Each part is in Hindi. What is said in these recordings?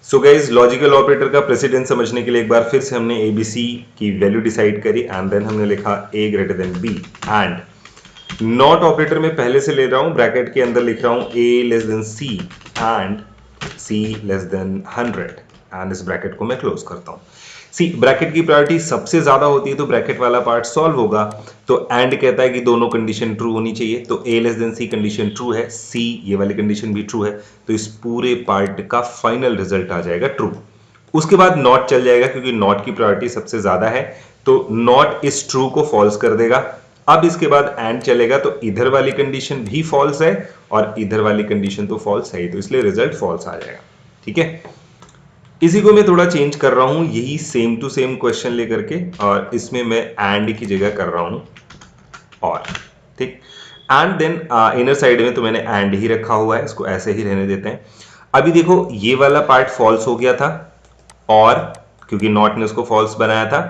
सो गाइज लॉजिकल ऑपरेटर का प्रेसिडेंस समझने के लिए एक बार फिर से हमने एबीसी की वैल्यू डिसाइड करी एंड देन हमने लिखा A greater than B and not operator में पहले से ले रहा हूं, ब्रैकेट के अंदर लिख रहा हूं A less than C and C less than 100 and इस ब्रैकेट को मैं क्लोज करता हूं। सी ब्रैकेट की प्रायोरिटी सबसे ज्यादा होती है तो ब्रैकेट वाला पार्ट सॉल्व होगा। तो एंड कहता है कि दोनों कंडीशन ट्रू होनी चाहिए, तो ए लेस देन सी कंडीशन ट्रू है, सी ये वाली कंडीशन भी ट्रू है, तो इस पूरे पार्ट का फाइनल रिजल्ट आ जाएगा ट्रू। उसके बाद नॉट चल जाएगा क्योंकि नॉट की प्रायोरिटी सबसे ज्यादा है, तो नॉट इस ट्रू को फॉल्स कर देगा। अब इसके बाद एंड चलेगा तो इधर वाली कंडीशन भी फॉल्स है और इधर वाली कंडीशन तो फॉल्स है, तो इसलिए रिजल्ट फॉल्स आ जाएगा। ठीक है, इसी को मैं थोड़ा चेंज कर रहा हूं, यही सेम टू सेम क्वेश्चन लेकर के, और इसमें मैं एंड की जगह कर रहा हूं और। ठीक, एंड देन इनर साइड में तो मैंने एंड ही रखा हुआ है, इसको ऐसे ही रहने देते हैं। अभी देखो ये वाला पार्ट फॉल्स हो गया था और क्योंकि नॉट ने उसको फॉल्स बनाया था,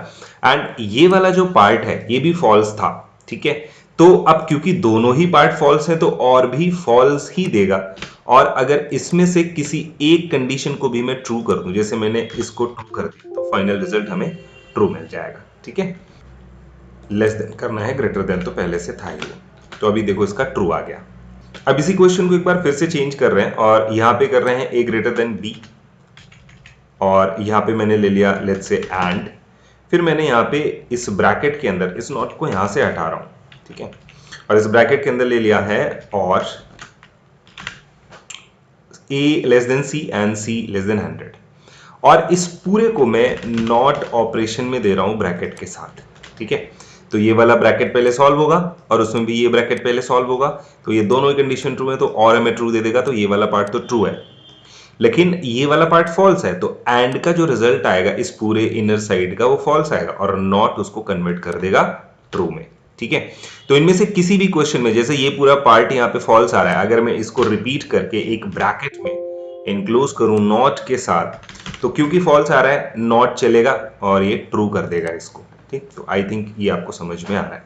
एंड ये वाला जो पार्ट है ये भी फॉल्स था। ठीक है, तो अब क्योंकि दोनों ही पार्ट फॉल्स है तो और भी फॉल्स ही देगा, और अगर इसमें से किसी एक कंडीशन को भी मैं ट्रू कर दूं, जैसे मैंने इसको ट्रू कर दिया, तो फाइनल रिजल्ट हमें ट्रू मिल जाएगा। ठीक है, लेस देन करना है, ग्रेटर देन तो पहले से था ही, तो अभी देखो इसका ट्रू आ गया। अब इसी क्वेश्चन को एक बार फिर से चेंज कर रहे हैं और यहां पे कर रहे हैं ए ग्रेटर देन बी, और यहां पे मैंने ले लिया लेट्स से एंड, फिर मैंने यहां पे इस ब्रैकेट के अंदर इस नॉट को यहां से हटा रहा हूं। ठीक है, और इस ब्रैकेट के अंदर ले लिया है और A less than C and C less than 100, और इस पूरे को मैं नॉट ऑपरेशन में दे रहा हूं ब्रैकेट के साथ। ठीक है, तो ये वाला ब्रैकेट पहले सॉल्व होगा और उसमें भी ये ब्रैकेट पहले सॉल्व होगा, तो ये दोनों ही कंडीशन ट्रू है तो और हमें ट्रू दे देगा, तो ये वाला पार्ट तो ट्रू है, लेकिन ये वाला पार्ट फॉल्स है, तो एंड का जो रिजल्ट आएगा इस पूरे इनर साइड का वो फॉल्स आएगा और नॉट उसको कन्वर्ट कर देगा ट्रू में। ठीक है, तो इनमें से किसी भी क्वेश्चन में जैसे ये पूरा पार्ट यहाँ पे फॉल्स आ रहा है, अगर मैं इसको रिपीट करके एक ब्रैकेट में इनक्लोज करूं नॉट के साथ, तो क्योंकि फॉल्स आ रहा है नॉट चलेगा और ये ट्रू कर देगा इसको। ठीक, तो आई थिंक ये आपको समझ में आ रहा है।